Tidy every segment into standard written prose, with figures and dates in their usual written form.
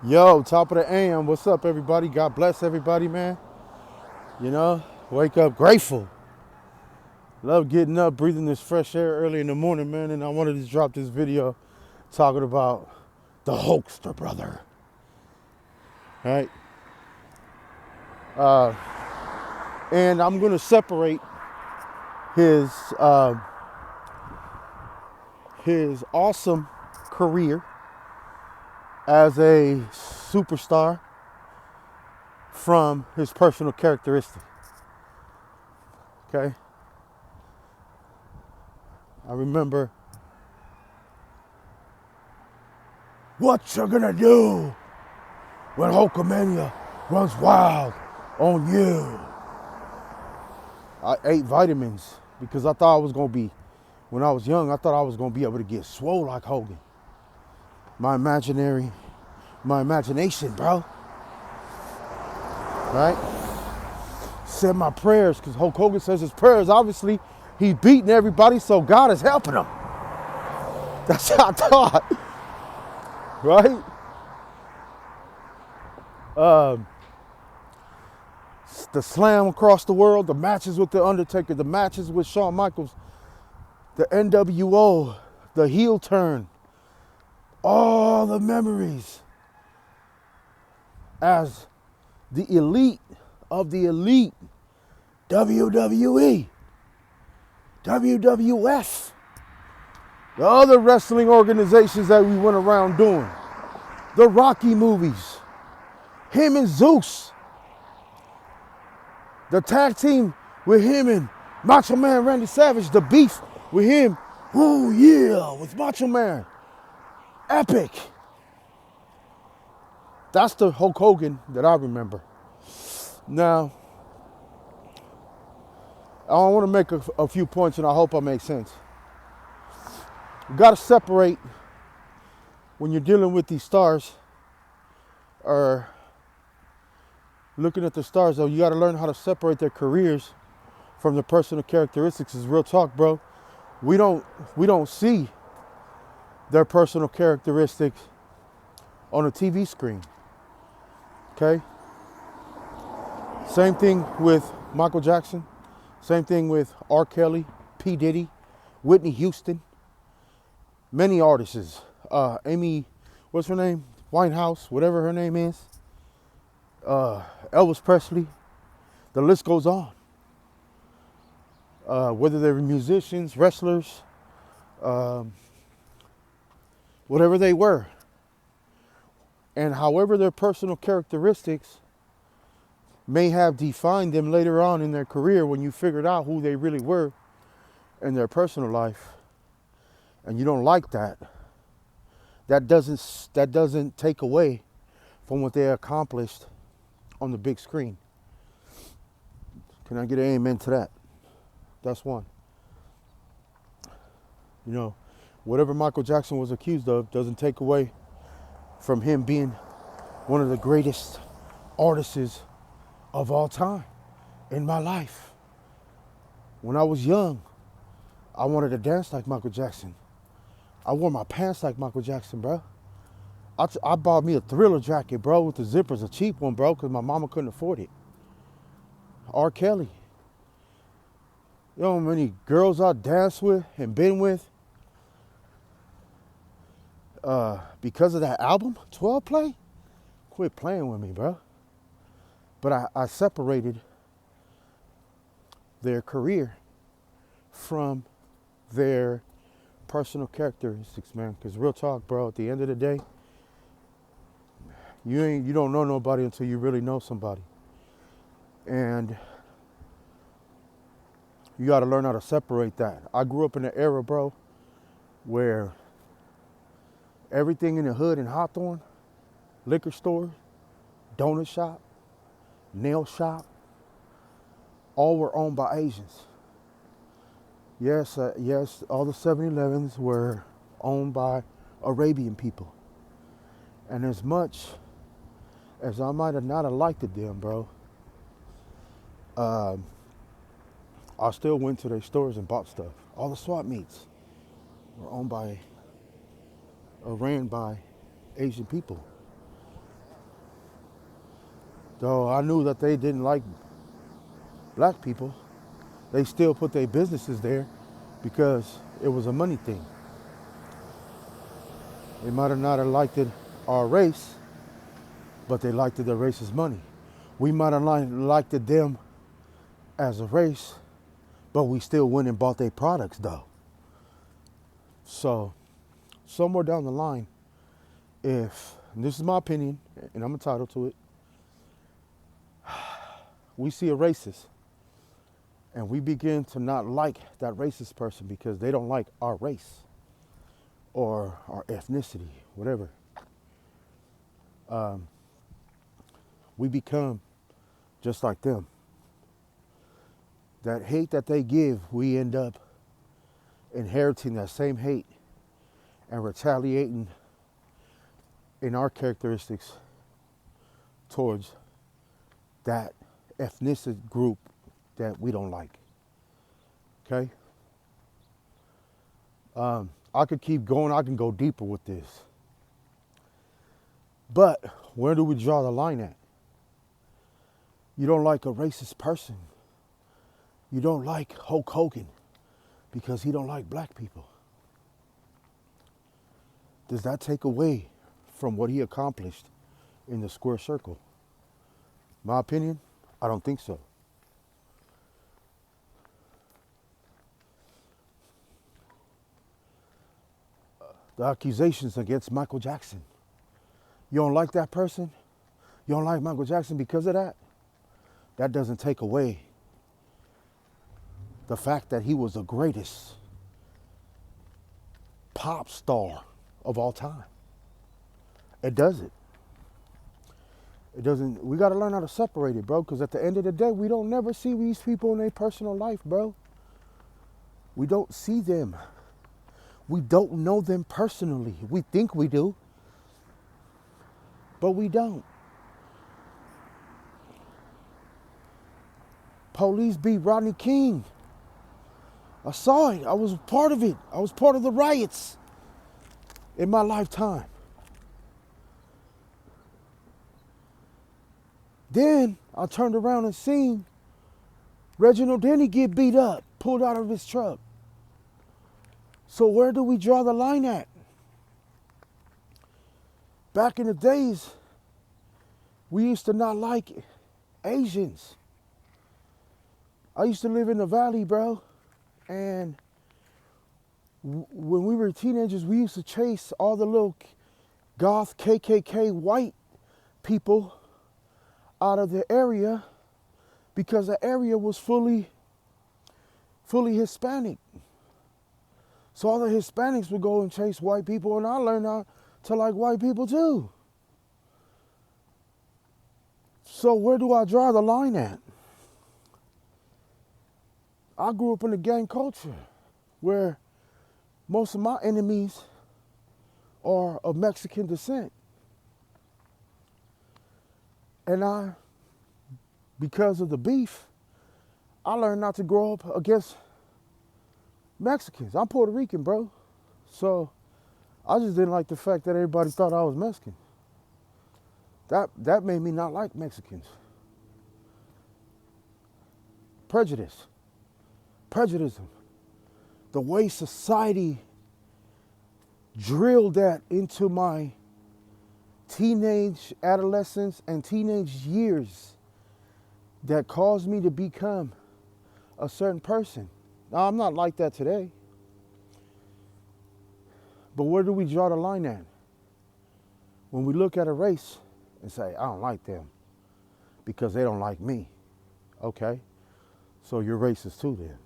Yo, top of the AM. What's up, everybody? God bless everybody, man. You know, wake up grateful. Love getting up, breathing this fresh air early in the morning, man. And I wanted to drop this video talking about the Hulkster brother. Right? Uh, and I'm going to separate his his awesome career as a superstar from his personal characteristics. Okay? I remember, what you gonna do when Hulkamania runs wild on you? I ate vitamins because I thought I was gonna be, when I was young, I thought I was gonna be able to get swole like Hogan. My imagination, bro. Right? Said my prayers, because Hulk Hogan says his prayers. Obviously, he's beating everybody, so God is helping him. That's how I thought. Right? The slam across the world, the matches with The Undertaker, the matches with Shawn Michaels, the NWO, the heel turn, all the memories as the elite of the elite, WWE, WWF, the other wrestling organizations that we went around doing, the Rocky movies, him and Zeus, the tag team with him and Macho Man Randy Savage, the beef with him, oh yeah, with Macho Man, epic. That's the Hulk Hogan that I remember. Now, I want to make a few points, and I hope I make sense. You got to separate when you're dealing with these stars, or looking at the stars, though. You got to learn how to separate their careers from their personal characteristics. Is real talk, bro. We don't see their personal characteristics on a TV screen. Okay? Same thing with Michael Jackson. Same thing with R. Kelly, P. Diddy, Whitney Houston. Many artists. Amy, what's her name? Winehouse, whatever her name is. Elvis Presley. The list goes on. Whether they're musicians, wrestlers, whatever they were. And however their personal characteristics may have defined them later on in their career, when you figured out who they really were in their personal life, and you don't like that, that doesn't take away from what they accomplished on the big screen. Can I get an amen to that? That's one. You know, whatever Michael Jackson was accused of doesn't take away from him being one of the greatest artists of all time in my life. When I was young, I wanted to dance like Michael Jackson. I wore my pants like Michael Jackson, bro. I bought me a Thriller jacket, bro, with the zippers, a cheap one, bro, because my mama couldn't afford it. R. Kelly. You know how many girls I danced with and been with because of that album, 12 Play? Quit playing with me, bro. But I separated their career from their personal characteristics, man. Because real talk, bro, at the end of the day, you don't know nobody until you really know somebody. And you got to learn how to separate that. I grew up in an era, bro, where everything in the hood in Hawthorne, liquor store, donut shop, nail shop, all were owned by Asians. Yes, all the 7-Elevens were owned by Arabian people. And as much as I might have not have liked it them, bro, I still went to their stores and bought stuff. All the swap meets were owned by or ran by Asian people. Though I knew that they didn't like black people, they still put their businesses there because it was a money thing. They might have not have liked it, our race, but they liked it, the race's money. We might have liked it them as a race, but we still went and bought their products though. So somewhere down the line, if, and this is my opinion, and I'm entitled to it, we see a racist and we begin to not like that racist person because they don't like our race or our ethnicity, whatever. We become just like them. That hate that they give, we end up inheriting that same hate and retaliating in our characteristics towards that ethnicity group that we don't like. Okay? I could keep going. I can go deeper with this. But where do we draw the line at? You don't like a racist person. You don't like Hulk Hogan because he don't like black people. Does that take away from what he accomplished in the square circle? My opinion, I don't think so. The accusations against Michael Jackson. You don't like that person? You don't like Michael Jackson because of that? That doesn't take away the fact that he was the greatest pop star of all time. It doesn't. It doesn't. We got to learn how to separate it, bro, because at the end of the day, we don't never see these people in their personal life, bro. We don't see them. We don't know them personally. We think we do, but we don't. Police beat Rodney King. I saw it. I was part of it. I was part of the riots in my lifetime. Then I turned around and seen Reginald Denny get beat up, pulled out of his truck. So where do we draw the line at? Back in the days, we used to not like Asians. I used to live in the valley, bro. And when we were teenagers, we used to chase all the little goth KKK white people out of the area because the area was fully Hispanic. So all the Hispanics would go and chase white people, and I learned how to like white people too. So where do I draw the line at? I grew up in a gang culture where most of my enemies are of Mexican descent. And because of the beef, I learned not to grow up against Mexicans. I'm Puerto Rican, bro. So I just didn't like the fact that everybody thought I was Mexican. That made me not like Mexicans. Prejudice. Prejudice. The way society drilled that into my teenage, adolescence, and teenage years that caused me to become a certain person. Now, I'm not like that today. But where do we draw the line at? When we look at a race and say, I don't like them because they don't like me. Okay, so you're racist too then.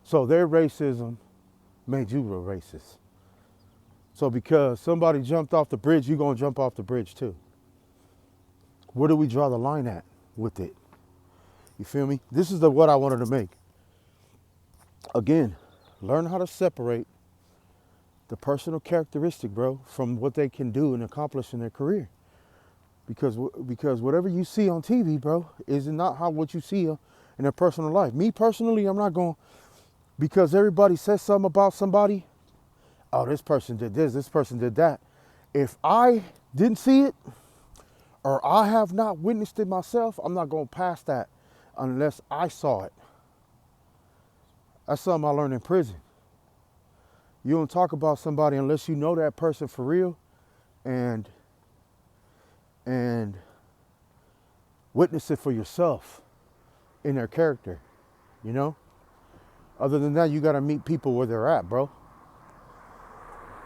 So their racism made you a racist. So because somebody jumped off the bridge, you're going to jump off the bridge too. Where do we draw the line at with it? You feel me? This is what I wanted to make. Again, learn how to separate the personal characteristic, bro, from what they can do and accomplish in their career. Because whatever you see on TV, bro, is not how what you see in their personal life. Me personally, I'm not going, because everybody says something about somebody, oh, this person did this person did that. If I didn't see it, or I have not witnessed it myself, I'm not going to pass that unless I saw it. That's something I learned in prison. You don't talk about somebody unless you know that person for real and and witness it for yourself in their character, you know? Other than that, you got to meet people where they're at, bro.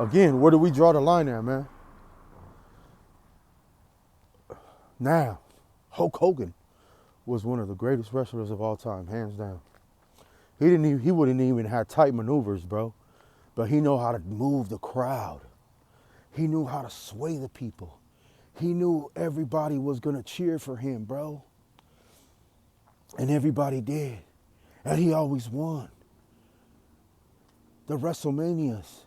Again, where do we draw the line at, man? Now, Hulk Hogan was one of the greatest wrestlers of all time, hands down. He wouldn't even have tight maneuvers, bro. But he knew how to move the crowd. He knew how to sway the people. He knew everybody was gonna cheer for him, bro. And everybody did. And he always won. The WrestleManias,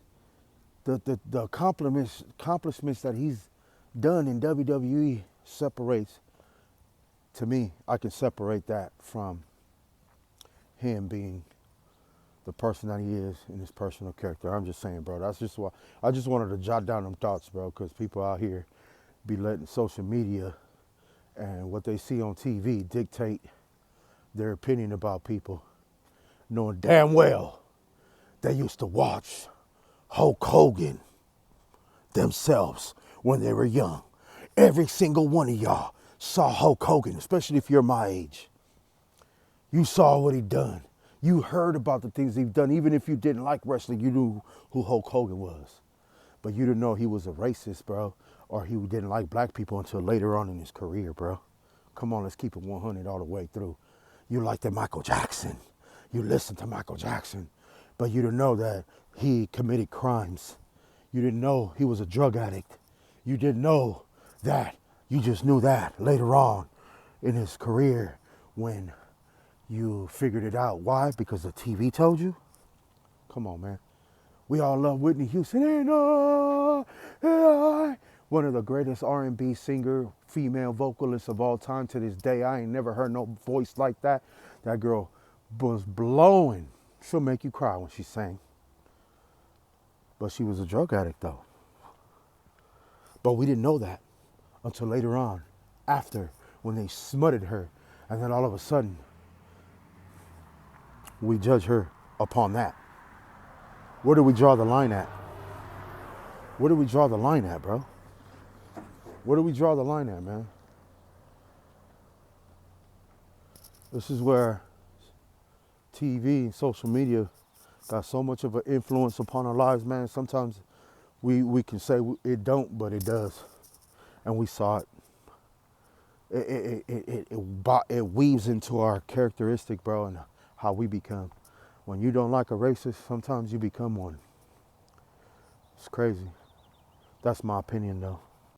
the accomplishments that he's done in WWE separates, to me, I can separate that from him being the person that he is in his personal character. I'm just saying, bro, that's just why I just wanted to jot down them thoughts, bro, because people out here be letting social media and what they see on TV dictate their opinion about people, knowing damn well they used to watch Hulk Hogan themselves when they were young. Every single one of y'all saw Hulk Hogan, especially if you're my age. You saw what he done. You heard about the things he's done. Even if you didn't like wrestling, you knew who Hulk Hogan was. But you didn't know he was a racist, bro, or he didn't like black people until later on in his career, bro. Come on, let's keep it 100 all the way through. You liked Michael Jackson. You listened to Michael Jackson, but you didn't know that he committed crimes. You didn't know he was a drug addict. You didn't know that. You just knew that later on in his career when you figured it out. Why? Because the TV told you? Come on, man. We all love Whitney Houston. One of the greatest R&B singer, female vocalists of all time to this day. I ain't never heard no voice like that. That girl was blowing. She'll make you cry when she sang. But she was a drug addict, though. But we didn't know that until later on, after, when they smutted her. And then all of a sudden, we judge her upon that. Where do we draw the line at? Where do we draw the line at, bro? Where do we draw the line at, man? This is where TV and social media got so much of an influence upon our lives, man. Sometimes we can say it don't, but it does. And we saw it. It weaves into our characteristic, bro, and how we become. When you don't like a racist, sometimes you become one. It's crazy. That's my opinion, though.